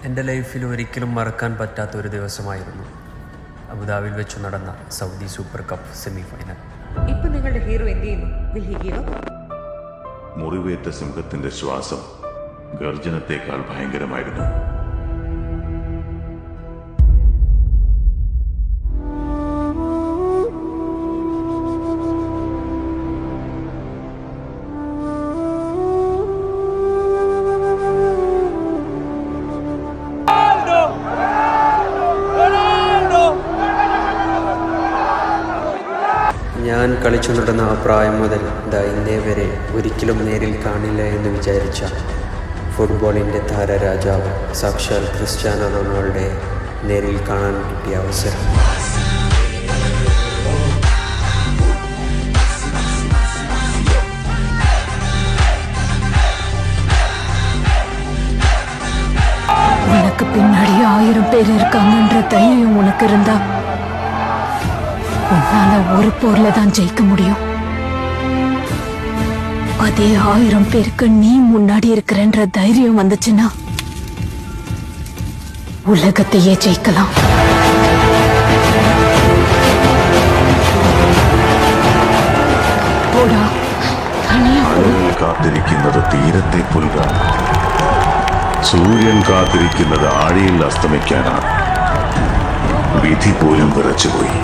എൻ്റെ ലൈഫിൽ ഒരിക്കലും മറക്കാൻ പറ്റാത്ത ഒരു ദിവസമായിരുന്നു അബുദാബിയിൽ വെച്ച് നടന്ന Saudi super cup semi final. ഇപ്പൊ നിങ്ങളുടെ ഹീറോ എന്ത് ചെയ്യുന്നു? Will he give up? മുറിവേറ്റ സിംഹത്തിന്റെ ശ്വാസം ഗർജനത്തെക്കാൾ ഭയങ്കരമായിരുന്നു. ഞാൻ കളിച്ചു നടന്ന ആ പ്രായം മുതൽ ഇന്നേ വരെ ഒരിക്കലും നേരിൽ കാണില്ല എന്ന് വിചാരിച്ച ഫുട്ബോളിൻ്റെ താരരാജാവ് സാക്ഷാൽ ക്രിസ്ത്യാനോ റൊണാൾഡോയെ നേരിൽ കാണാൻ കിട്ടിയ അവസരം. உனக்கு பின்னாடி 1000 பேர் இருக்காங்கன்ற தைரியம் உனக்கு இருந்தா உன்னால ஒரு போர்ல தான் ஜெயிக்க முடியும். அதே 1000 பேருக்கு நீ முன்னாடி இருக்கிறன்ற தைரியம் வந்துச்சுன்னா உலகத்தையே ஜெயிக்கலாம். போடா, ആളുകൾ കാത്തിരിക്കുന്നത് തീരത്തെ പുൽകാൻ, സൂര്യൻ കാത്തിരിക്കുന്നത് ആഴിയിൽ അസ്തമിക്കാനാണ്. വിധി പോലും വിറച്ചുപോയി.